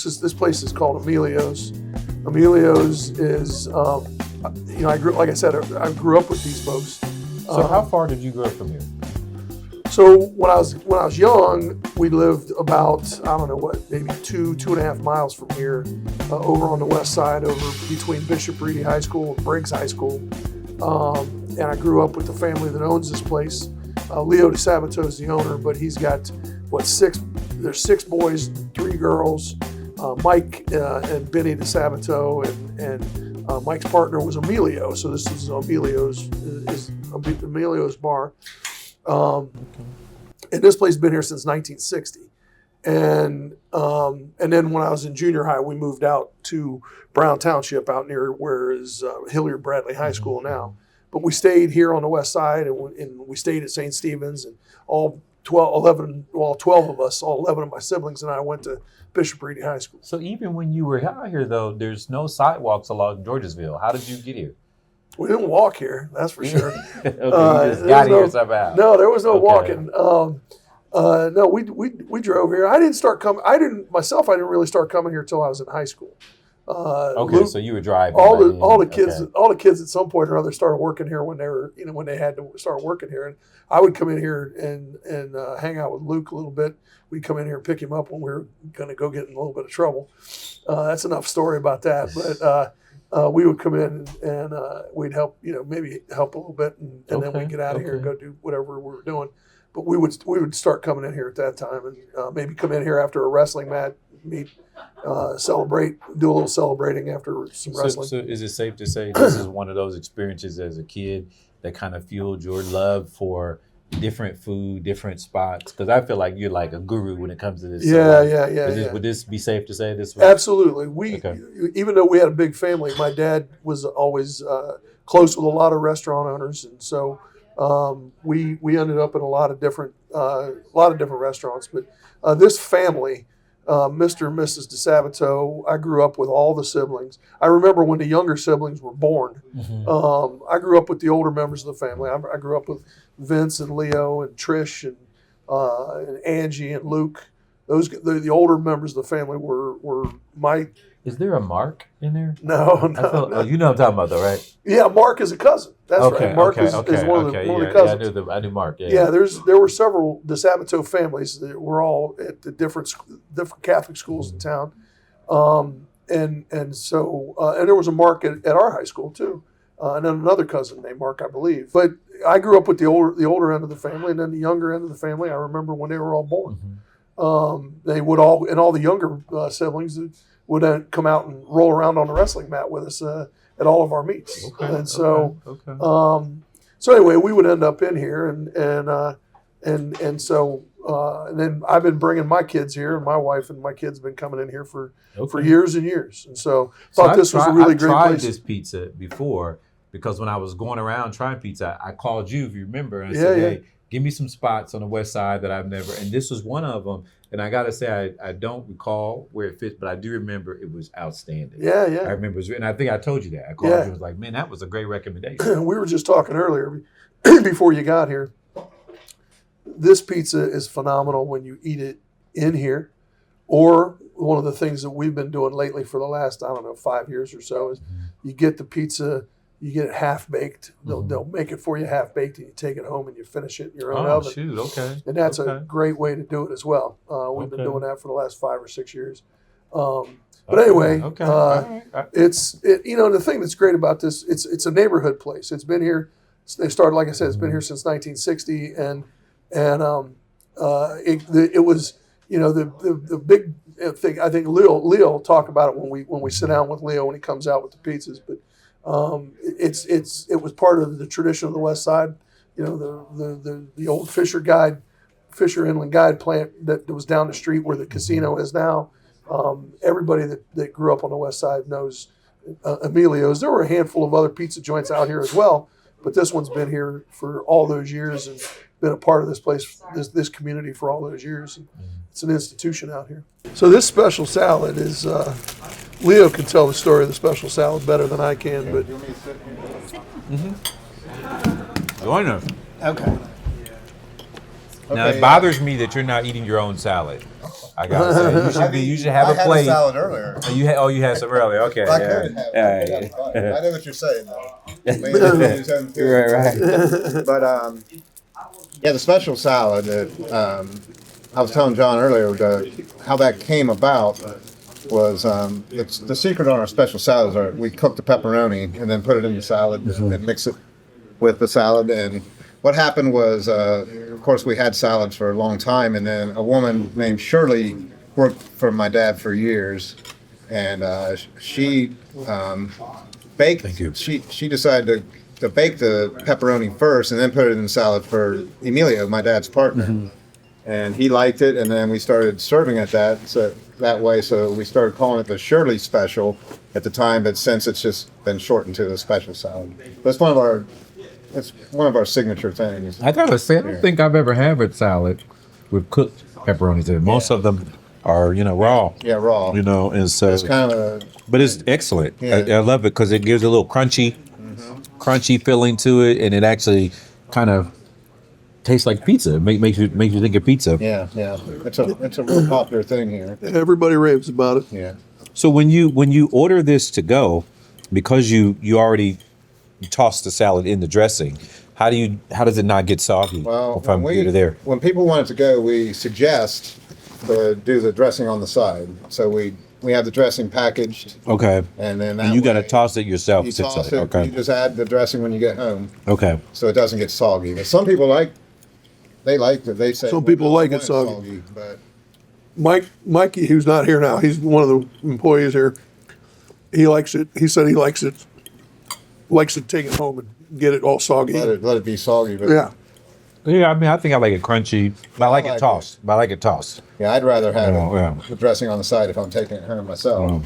This place is called Emelio's. Emelio's is, I grew up with these folks. So how far did you grow up from here? So when I was young, we lived about, maybe 2.5 miles from here, over on the west side, over between Bishop Reedy High School and Briggs High School. And I grew up with the family that owns this place. Leo DeSabato is the owner, but he's got, there's 6 boys, 3 girls. Mike and Benny DeSabato, and Mike's partner was Emelio. So this is Emelio's bar. And this place has been here since 1960. And then when I was in junior high, we moved out to Brown Township out near where is Hilliard Bradley High School now. But we stayed here on the west side, and we stayed at St. Stephen's, and all 12 of us, all 11 of my siblings and I went to Bishop Reedy High School. So even when you were out here, though, there's no sidewalks along Georgesville. How did you get here? We didn't walk here, that's for sure. Okay, you just got here somehow. No, there was no walking. No, we drove here. I didn't really start coming here until I was in high school. So you were driving. All the kids at some point or other started working here when they had to start working here, and I would come in here and hang out with Luke a little bit. We'd come in here and pick him up when we were going to go get in a little bit of trouble. That's enough story about that. But we would come in and we'd help, maybe help a little bit, and then we'd get out of here and go do whatever we were doing. But we would start coming in here at that time, and maybe come in here after a wrestling match, meet, celebrate, do a little celebrating after some wrestling. So is it safe to say this is one of those experiences as a kid that kind of fueled your love for different food, different spots? Because I feel like you're like a guru when it comes to this. Yeah. Would this be safe to say this way? Absolutely. Even though we had a big family, my dad was always close with a lot of restaurant owners, and so we ended up in a lot of different restaurants. But this family, Mr. and Mrs. DeSabato, I grew up with all the siblings. I remember when the younger siblings were born. I grew up with the older members of the family. I grew up with Vince and Leo and Trish and Angie and Luke. The older members of the family were my. Is there a Mark in there? No. You know what I'm talking about, though, right? Yeah, Mark is a cousin. That's right. Mark is one of the cousins. Yeah, I knew Mark. Yeah, there were several DeSabato families that were all at the different Catholic schools in town, and there was a Mark at our high school too, and then another cousin named Mark, I believe. But I grew up with the older end of the family, and then the younger end of the family. I remember when they were all born. They would all the younger siblings would come out and roll around on the wrestling mat with us at all of our meets. So anyway, we would end up in here, and then I've been bringing my kids here, and my wife and my kids have been coming in here for years and years. And so thought this was a really great place. I've tried this pizza before because when I was going around trying pizza, I called you, if you remember, and I said, hey, give me some spots on the west side that I've never, and this was one of them. And I got to say, I don't recall where it fits, but I do remember it was outstanding. Yeah. I remember, and I think I told you that. I called you and was like, man, that was a great recommendation. We were just talking earlier before you got here. This pizza is phenomenal when you eat it in here, or one of the things that we've been doing lately for the last, 5 years or so is you get the pizza, you get it half baked. They'll make it for you half baked, and you take it home and you finish it in your own oven. Shoot, okay. And that's a great way to do it as well. We've been doing that for the last 5 or 6 years. Anyway, it's the thing that's great about this, it's a neighborhood place. It's been here. They started, like I said, it's been here since 1960, and it was the big thing. I think Leo will talk about it when we sit down with Leo when he comes out with the pizzas, but. It was part of the tradition of the West Side, the old Fisher Inland Guide plant that was down the street where the casino is now. Everybody that grew up on the West Side knows Emelio's. There were a handful of other pizza joints out here as well, but this one's been here for all those years and been a part of this place, this community for all those years. And it's an institution out here. So this special salad is. Leo can tell the story of the special salad better than I can, but. Join us. Okay. Now it bothers me that you're not eating your own salad. I gotta say, you should have a plate. I had a salad earlier. You had some earlier. Okay. I could have. I know what you're saying, though. Right. But yeah, the special salad that I was telling John earlier, how that came about was it's the secret on our special salads are we cook the pepperoni and then put it in the salad and mix it with the salad. And what happened was, of course, we had salads for a long time, and then a woman named Shirley worked for my dad for years, and she baked. Thank you. She decided to bake the pepperoni first and then put it in the salad for Emelio, my dad's partner. And he liked it, and then we started serving it that way. So we started calling it the Shirley Special at the time, but since it's just been shortened to the special salad. That's one of our signature things. I gotta say, I don't think I've ever had a salad with cooked pepperonis in it. Most of them are, raw. Yeah, raw. And so It's kind of but it's excellent. Yeah. I love it because it gives a little crunchy feeling to it, and it actually kind of tastes like pizza. It makes you think of pizza. yeah. It's a real popular thing here. Everybody raves about it. Yeah. So when you order this to go, because you already toss the salad in the dressing, how does it not get soggy? Well, if I'm here or there. when people want it to go, we suggest to do the dressing on the side. So we have the dressing packaged, Okay. and then And you got to way toss it yourself. You to toss say, it. Okay. You just add the dressing when you get home, Okay. so it doesn't get soggy. But some people like it. They say Some people "Well, like I it want soggy." But Mikey, who's not here now, he's one of the employees here. He likes it. He said he likes it to take it home and get it all soggy. let it be soggy. But Yeah. Yeah, I think I like it crunchy. But I like it tossed. But I like it tossed. yeah, I'd rather have Yeah. the dressing on the side if I'm taking it home myself.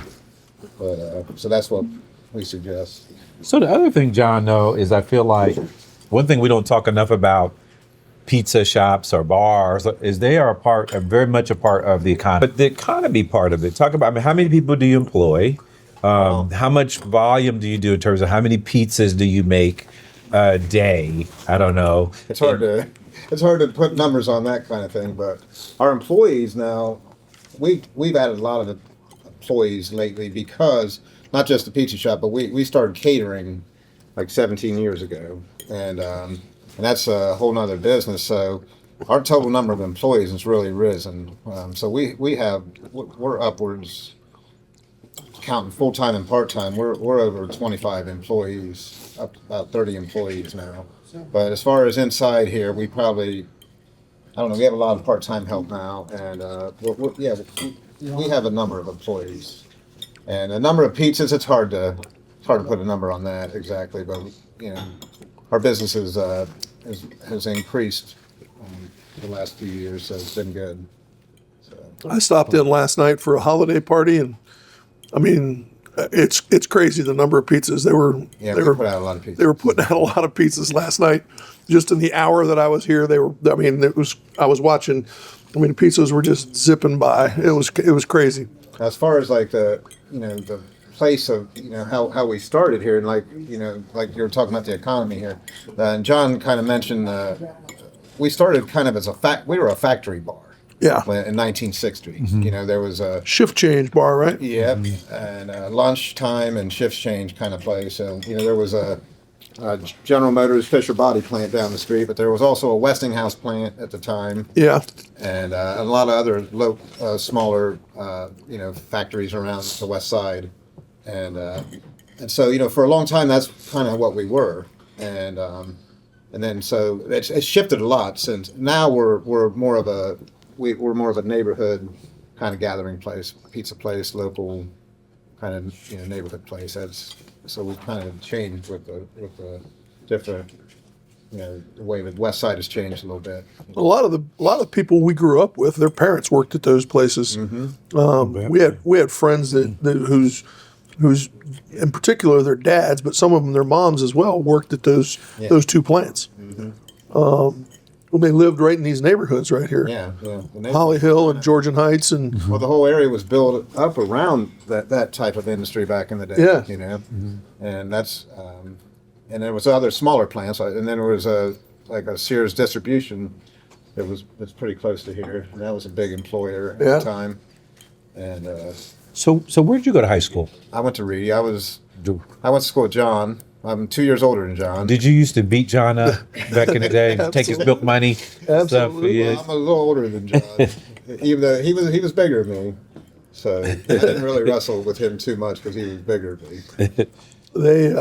But so that's what we suggest. So the other thing, John, though, is I feel like one thing we don't talk enough about pizza shops or bars is they are very much a part of the economy. But the economy part of it, talk about how many people do you employ? How much volume do you do in terms of how many pizzas do you make a day? I don't know. It's hard to put numbers on that kind of thing, but our employees now, we've added a lot of employees lately because not just the pizza shop, but we started catering like 17 years ago, and that's a whole nother business. So our total number of employees has really risen. So we're upwards, counting full time and part time. We're over 25 employees, up about 30 employees now. But as far as inside here, we probably, I don't know, we have a lot of part time help now, and we have a number of employees, and a number of pizzas. It's hard to put a number on that exactly, but our business has increased the last few years, so it's been good. So. I stopped in last night for a holiday party, and I mean, it's crazy the number of pizzas they were. Yeah, they we were put out a lot of pizzas. They were putting out a lot of pizzas last night. Just in the hour that I was here, they were. I mean, I was watching. I mean, pizzas were just zipping by. It was crazy. As far as like the place of how we started here, and like you were talking about the economy here, and John kind of mentioned we started kind of as we were a factory bar. Yeah. In 1960, there was a Shift change bar, right? Yep, and lunchtime and shift change kind of place. And there was a General Motors Fisher Body plant down the street, but there was also a Westinghouse plant at the time. Yeah. And a lot of other smaller factories around the west side, and so for a long time that's kind of what we were, and then so it's shifted a lot since now we're more of a neighborhood kind of gathering place, pizza place, local kind of neighborhood place. So we've kind of changed with the different the way the west side has changed a little bit. A lot of the people we grew up with, their parents worked at those places. Mm-hmm. We had friends whose in particular their dads, but some of them their moms as well worked at those two plants. Mm-hmm. They lived right in these neighborhoods right here. Yeah. Holly Hill and Georgian Heights, and well, the whole area was built up around that type of industry back in the day. Yeah. Mm-hmm. And that's and there was other smaller plants, and then there was a Sears distribution It's pretty close to here. And that was a big employer at Yeah. the time. And So where'd you go to high school? I went to Reedy. I went to school with John. I'm 2 years older than John. Did you used to beat John up back in the day? Take his milk money? Absolutely. Stuff? Yeah. I'm a little older than John, even though he was bigger than me. So I didn't really wrestle with him too much because he was bigger than me. They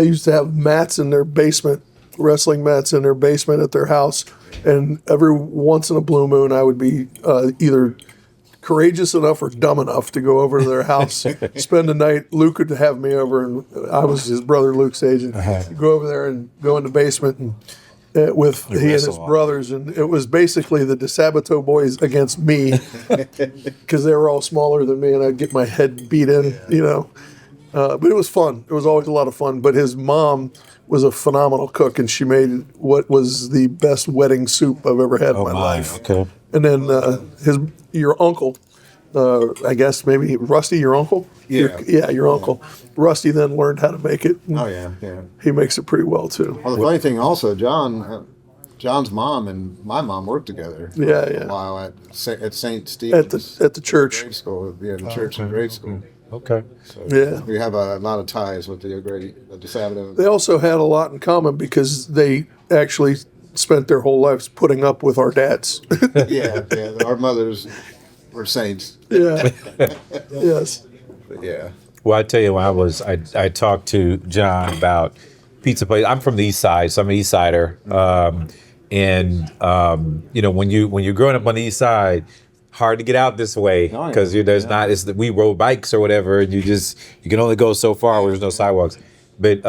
used to have mats in their basement, wrestling mats in their basement at their house, and every once in a blue moon, I would be either courageous enough or dumb enough to go over to their house, spend the night. Luke would have me over, and I was his brother Luke's agent. Go over there and go in the basement and with he and his wrestle. brothers, and it was basically the DeSabato boys against me because they were all smaller than me, and I'd get my head beat in, you know. But it was fun. It was always a lot of fun. But his mom was a phenomenal cook, and she made what was the best wedding soup I've ever had in my life. Okay. And then your uncle, I guess maybe Rusty, your uncle? Yeah. Your uncle. Rusty then learned how to make it. Oh yeah, yeah. He makes it pretty well, too. Well, the funny thing also, John's mom and my mom worked together for Yeah. a while at St. Stephen's. At the church. Grade school, the church and grade school. Okay. So Yeah. we have a lot of ties with the O'Grady, the DeSabato. They also had a lot in common because they actually spent their whole lives putting up with our dads. yeah. Our mothers were saints. Yeah. Yes. But yeah. Well, I tell you, when I talked to John about pizza place. I'm from the East Side, so I'm an East Sider. You know, when you're growing up on the East Side, hard to get out this way because we rode bikes or whatever, and you can only go so far where there's no sidewalks. But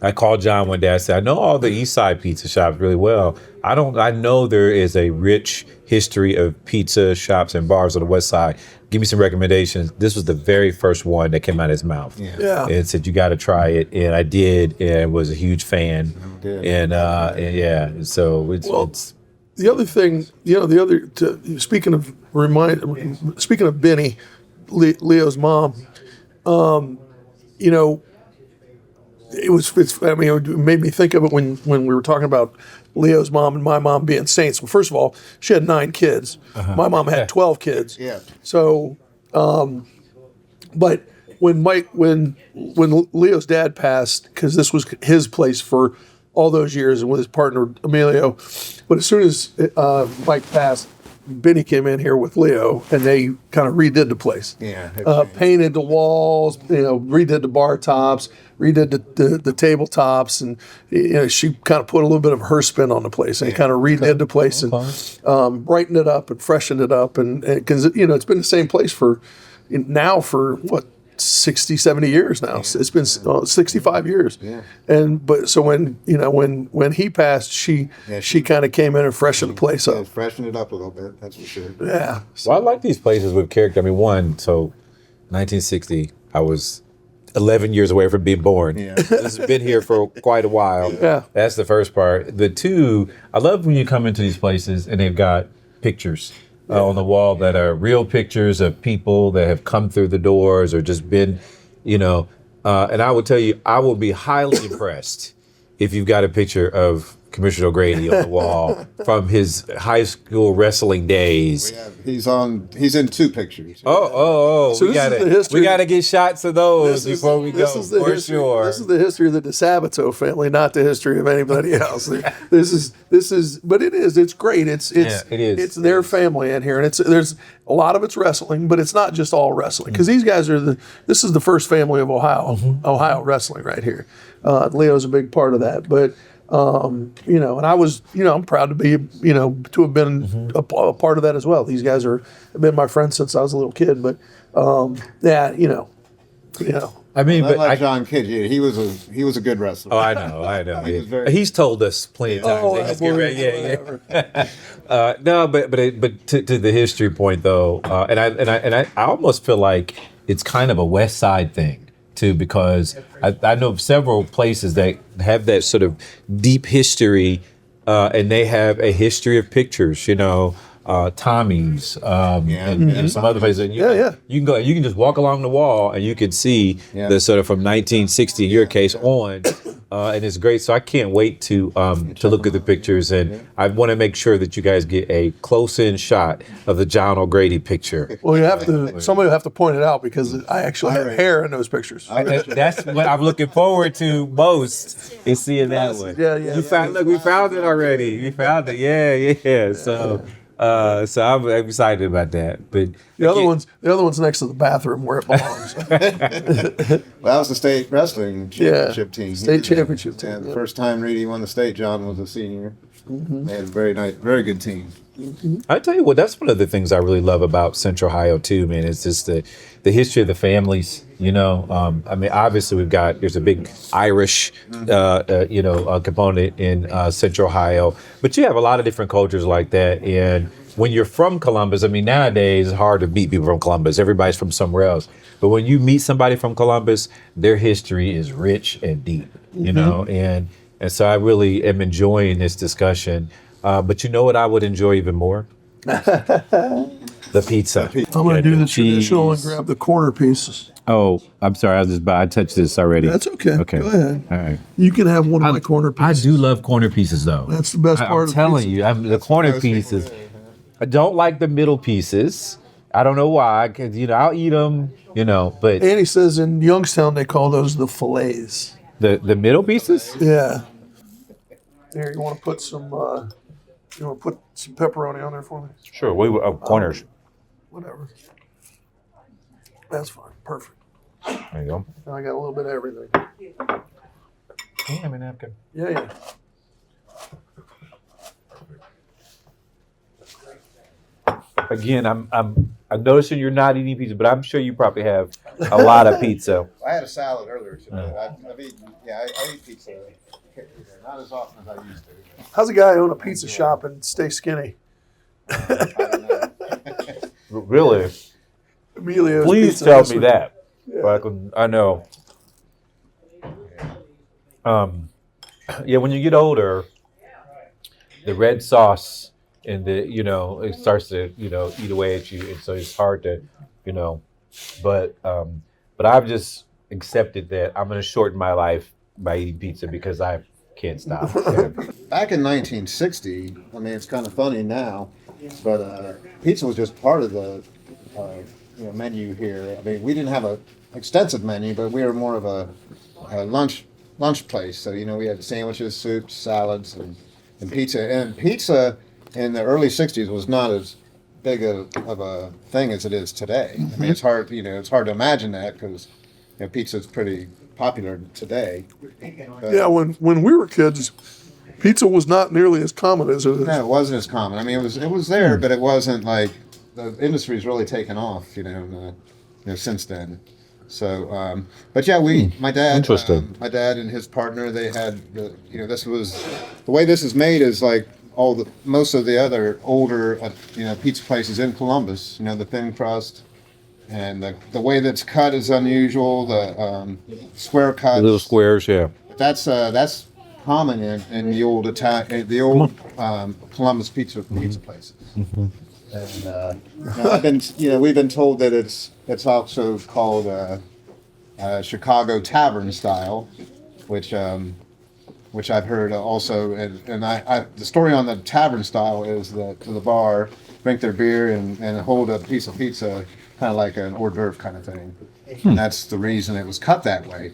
I called John one day. I said, I know all the East Side pizza shops really well. I know there is a rich history of pizza shops and bars on the West Side. Give me some recommendations. This was the very first one that came out of his mouth. Yeah. And said, you got to try it. And I did, and was a huge fan. And yeah, so it's the other thing, speaking of Benny, Leo's mom, it made me think of it when we were talking about Leo's mom and my mom being saints. Well, first of all, she had 9 kids. My mom had 12 kids. Yeah. So, but when Leo's dad passed, because this was his place for all those years and with his partner Emelio, but as soon as Mike passed, Benny came in here with Leo, and they kind of redid the place. Yeah. Painted the walls, redid the bar tops, redid the tabletops, and she kind of put a little bit of her spin on the place and kind of redid the place and brightened it up and freshened it up, and because it's been the same place for 60, 70 years now. It's been 65 years. Yeah. But so when he passed, she kind of came in and freshened the place Yeah, up. freshen it up a little bit, that's for sure. Yeah. Well, I like these places with character. I mean, 1960, I was 11 years away from being born. Yeah. This has been here for quite a while. Yeah. That's the first part. The two, I love when you come into these places and they've got pictures on the wall that are real pictures of people that have come through the doors or just been, and I will tell you, I will be highly impressed if you've got a picture of Commissioner O'Grady on the wall from his high school wrestling days. He's in 2 pictures. Oh! So we this is the history. We gotta get shots of those before we go. This is the For history. sure. This is the history of the DeSabato family, not the history of anybody else. This is, but it is. It's great. It is. It's their family in here, and there's a lot of it's wrestling, but it's not just all wrestling because these guys this is the first family of Ohio wrestling right here. Leo's a big part of that, but. And I was, I'm proud to be, to have been a part of that as well. These guys have been my friends since I was a little kid, but, I mean, I but like John Kidd. Yeah, he was a good wrestler. Oh, I know. He was very- He's told us plenty of times. that he's good, yeah. No, but to the history point though, and I almost feel like it's kind of a West Side thing too, because I know of several places that have that sort of deep history, and they have a history of pictures. Tommy's, and some other places. And you can go. You can just walk along the wall, and you can see the sort of from 1960 in your case on and it's great. So I can't wait to look at the pictures, and I want to make sure that you guys get a close-in shot of the John O'Grady picture. Well, you have to. Somebody will have to point it out because I actually have hair in those pictures. That's what I'm looking forward to most, is seeing that one. Yeah. Look, we found it already. We found it. Yeah. So I'm excited about that. But the other one's next to the bathroom where it belongs. Well, that was the state wrestling championship team. State championship team. And the first time Reedy won the state, John was a senior. They had a very good team. I tell you what, that's one of the things I really love about Central Ohio too, man. It's just the history of the families. You know, I mean, obviously there's a big Irish, component in Central Ohio, but you have a lot of different cultures like that. And when you're from Columbus, I mean, nowadays it's hard to meet people from Columbus. Everybody's from somewhere else. But when you meet somebody from Columbus, their history is rich and deep. You know, and so I really am enjoying this discussion. But you know what I would enjoy even more? The pizza. I'm going to do the traditional and grab the corner pieces. Oh, I'm sorry. I touched this already. That's okay. Okay. Go ahead. All right. You can have one of my corner I pieces. do love corner pieces, though. That's the best part of the telling pizza. you, the corner pieces. I don't like the middle pieces. I don't know why, because, I'll eat them, but Annie says in Youngstown they call those the fillets. the middle pieces? Yeah. There, you want to put some pepperoni on there for me? Sure. Corners. Whatever. That's fine. Perfect. There you go. Now I got a little bit of everything. Can you have a napkin? Yeah. Again, I'm noticing you're not eating pizza, but I'm sure you probably have a lot of pizza. I had a salad earlier today. I eat pizza. Not as often as I used to. How's a guy own a pizza shop and stay skinny? I don't know. Really? Emelio's Please Pizza tell this me week. that. Yeah. I know. When you get older, the red sauce and it starts to eat away at you, and so it's hard to but I've just accepted that I'm going to shorten my life by eating pizza because I can't stop. Back in 1960, I mean, it's kind of funny now, but pizza was just part of the menu here. I mean, we didn't have an extensive menu, but we were more of a lunch place. So we had sandwiches, soups, salads, and pizza. And pizza in the early 60s was not as big of a thing as it is today. I mean, it's hard to imagine that because pizza is pretty popular today. Yeah, when we were kids, pizza was not nearly as common as it is. No, it wasn't as common. I mean, it was there, but it wasn't like the industry's really taken off, since then. So, but yeah, my dad, Interesting. My dad and his partner, they had this was the way this is made is like most of the other older pizza places in Columbus. The thin crust. And the way that's cut is unusual. The square cuts, The little squares, yeah. That's common in the old Columbus pizza places. Mm-hmm. And we've been told that it's also called Chicago tavern style, which I've heard also. And I the story on the tavern style is that to the bar, drink their beer and hold a piece of pizza, kind of like an hors d'oeuvre kind of thing. And that's the reason it was cut that way.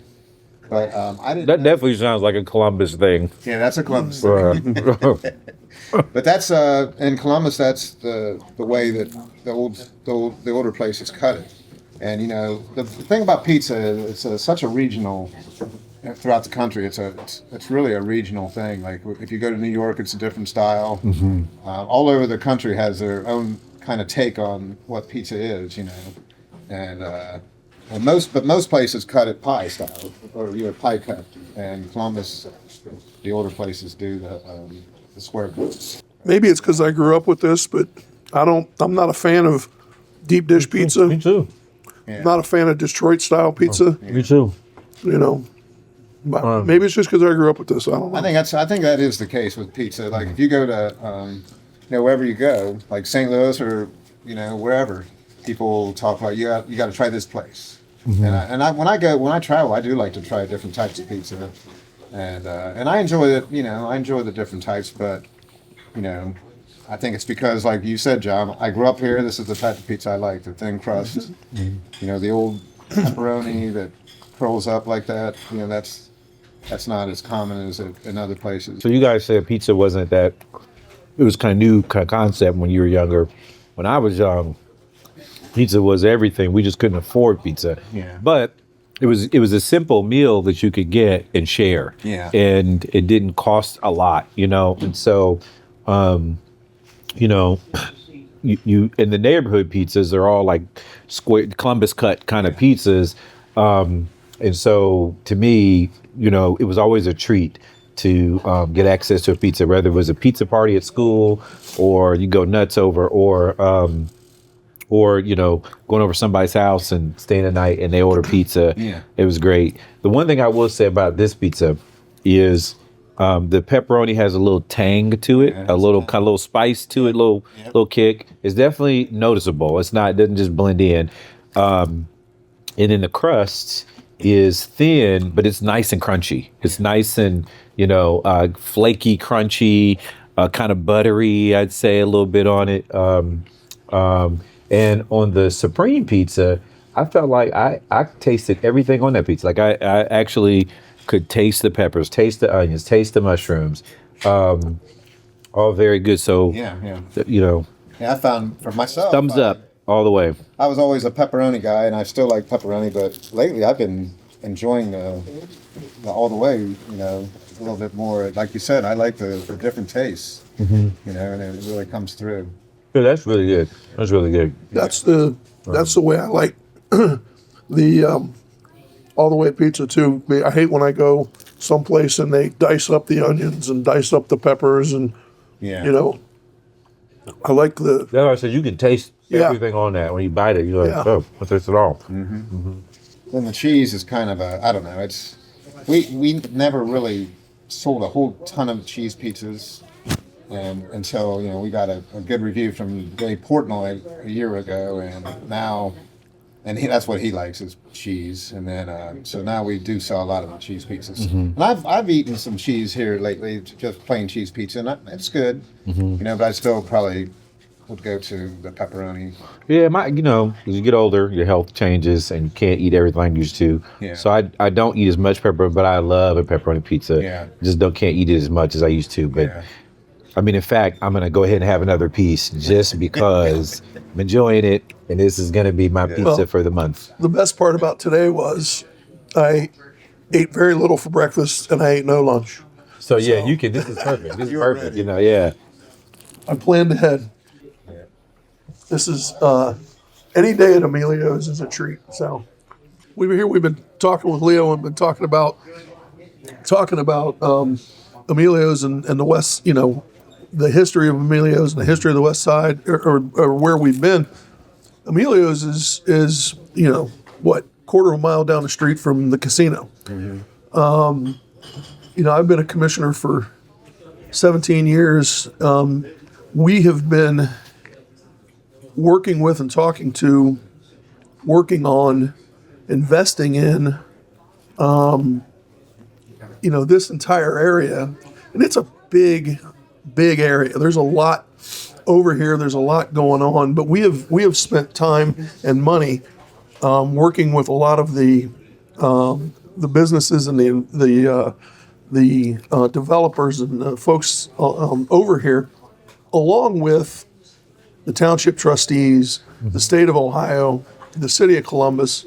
But I didn't. That definitely sounds like a Columbus thing. Yeah, that's a Columbus thing. But that's in Columbus. That's the way that the older places cut it. And the thing about pizza is it's such a regional. Throughout the country, it's really a regional thing. Like if you go to New York, it's a different style. Mm-hmm. All over the country has their own kind of take on what pizza is, and most places cut it pie style or pie cut, and Columbus, the older places do the square cuts. Maybe it's because I grew up with this, but I'm not a fan of deep dish pizza. Me too. Yeah. Not a fan of Detroit style pizza. Me too. But maybe it's just because I grew up with this. I don't know. I think that is the case with pizza. Like if you go to wherever you go, like St. Louis or wherever, people talk about you got to try this place. Mm-hmm. And when I travel, I do like to try different types of pizza. And I enjoy it. I enjoy the different types, but I think it's because, like you said, John, I grew up here. This is the type of pizza I like, the thin crust. The old pepperoni that curls up like that. That's not as common as in other places. So you guys said pizza wasn't that, it was kind of new concept when you were younger. When I was young, pizza was everything. We just couldn't afford pizza. Yeah. But it was a simple meal that you could get and share. Yeah. And it didn't cost a lot, And so, you in the neighborhood pizzas, they're all like square Columbus cut kind of pizzas. And so to me, it was always a treat to get access to a pizza, whether it was a pizza party at school or you go nuts over, or going over somebody's house and staying the night and they order pizza. Yeah. It was great. The one thing I will say about this pizza is the pepperoni has a little tang to it, a little spice to it, little kick. It's definitely noticeable. It doesn't just blend in. And then the crust is thin, but it's nice and crunchy. It's nice and flaky, crunchy, kind of buttery. I'd say a little bit on it. And on the Supreme pizza, I felt like I tasted everything on that pizza. Like I actually could taste the peppers, taste the onions, taste the mushrooms. All very good. So Yeah, yeah, I found for myself. thumbs up all the way. I was always a pepperoni guy, and I still like pepperoni, but lately I've been enjoying the all the way. A little bit more. Like you said, I like the different tastes. And it really comes through. Yeah, that's really good. That's really good. That's the way I like the all the way pizza too. I hate when I go someplace and they dice up the onions and dice up the peppers, and I like the. That's why I said you can taste everything on that when you bite it. You're like, oh, what's this at all? Then the cheese is kind of I don't know. It's we never really sold a whole ton of cheese pizzas, until we got a good review from Dave Portnoy a year ago, and now. And that's what he likes is cheese, and then so now we do sell a lot of the cheese pizzas. And I've eaten some cheese here lately, just plain cheese pizza, and it's good, but I still probably would go to the pepperoni. Yeah, as you get older, your health changes, and you can't eat everything you used to. Yeah. So I don't eat as much pepper, but I love a pepperoni pizza. Yeah. Just can't eat it as much as I used to. But Yeah. I mean, in fact, I'm gonna go ahead and have another piece just because I'm enjoying it, and this is gonna be my pizza for the month. The best part about today was I ate very little for breakfast and I ate no lunch. So yeah, you can. This is perfect. This is perfect. ready. Yeah. I planned ahead. This is any day at Emelio's is a treat. So we've been talking with Leo and been talking about Emelio's and the West, the history of Emelio's and the history of the West Side, or where we've been. Emelio's is quarter of a mile down the street from the casino. I've been a commissioner for 17 years. We have been working with and working on investing in this entire area, and it's a big area. There's a lot over here. There's a lot going on, but we have spent time and money working with a lot of the businesses and the developers and the folks over here, along with the township trustees, the state of Ohio, the city of Columbus,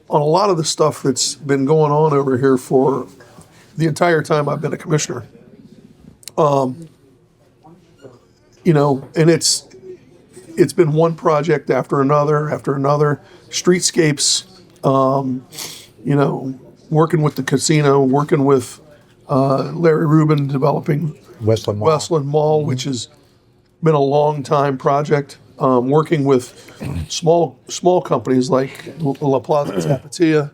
on a lot of the stuff that's been going on over here for the entire time I've been a commissioner. And it's been one project after another, streetscapes, working with the casino, working with Larry Rubin developing Westland Mall, which has been a long time project, working with small companies like La Plaza Tapatia,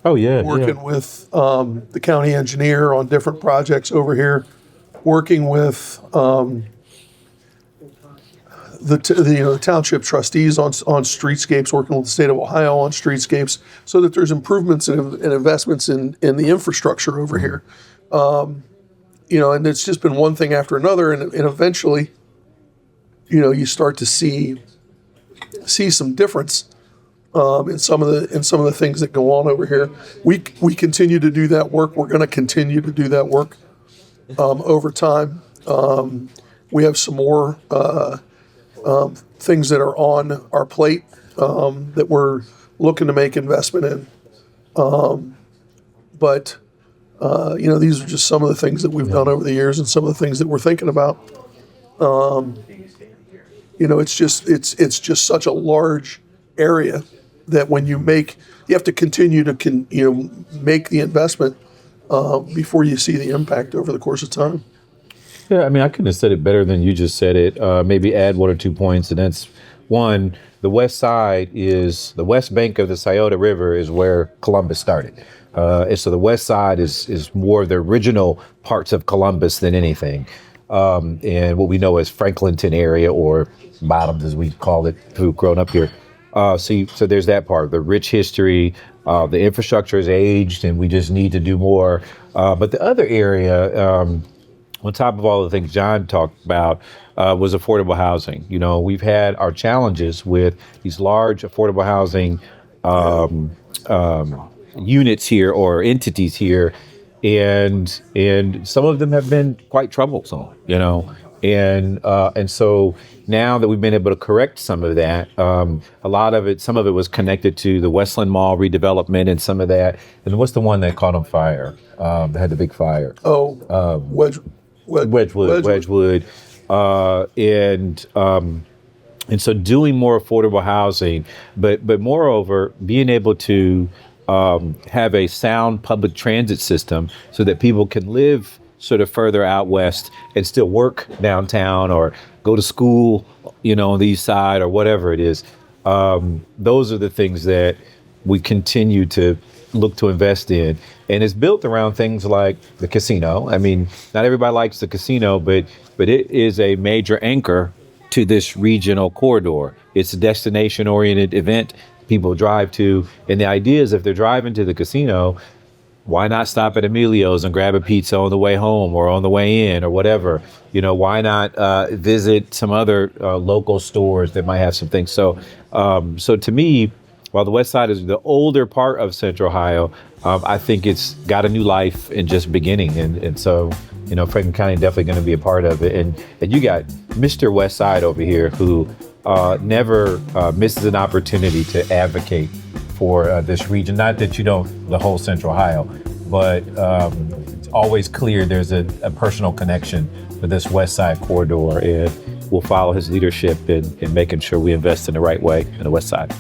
Oh yeah. working with the county engineer on different projects over here, working with the township trustees on streetscapes, working with the state of Ohio on streetscapes, so that there's improvements and investments in the infrastructure over here. And it's just been one thing after another, and eventually, you start to see some difference in some of the things that go on over here. We continue to do that work. We're going to continue to do that work over time. We have some more things that are on our plate that we're looking to make investment in. But these are just some of the things that we've done over the years, and some of the things that we're thinking about. It's just such a large area that when you have to continue to make the investment before you see the impact over the course of time. Yeah, I mean, I couldn't have said it better than you just said it. Maybe add 1 or 2 points, and that's one. The west side is the west bank of the Scioto River is where Columbus started. And so the west side is more of the original parts of Columbus than anything. And what we know as Franklinton area, or Bottoms as we call it, who've grown up here. So there's that part, the rich history, the infrastructure is aged, and we just need to do more. But the other area, on top of all the things John talked about, was affordable housing. We've had our challenges with these large affordable housing units here, or entities here, and some of them have been quite troublesome. And so now that we've been able to correct some of that, some of it was connected to the Westland Mall redevelopment and some of that. And what's the one that caught on fire? That had the big fire. Wedgwood. And so doing more affordable housing, but moreover, being able to have a sound public transit system so that people can live sort of further out west and still work downtown or go to school, on the east side or whatever it is. Those are the things that we continue to look to invest in. And it's built around things like the casino. I mean, not everybody likes the casino, but it is a major anchor to this regional corridor. It's a destination-oriented event people drive to. And the idea is if they're driving to the casino, why not stop at Emelio's and grab a pizza on the way home or on the way in or whatever? Why not visit some other local stores that might have some things? So to me, while the west side is the older part of Central Ohio, I think it's got a new life and just beginning. And so, Franklin County definitely going to be a part of it. And you got Mr. West Side over here who never misses an opportunity to advocate for this region. Not that you don't, the whole Central Ohio, but it's always clear there's a personal connection to this West Side corridor. And we'll follow his leadership in making sure we invest in the right way in the West Side.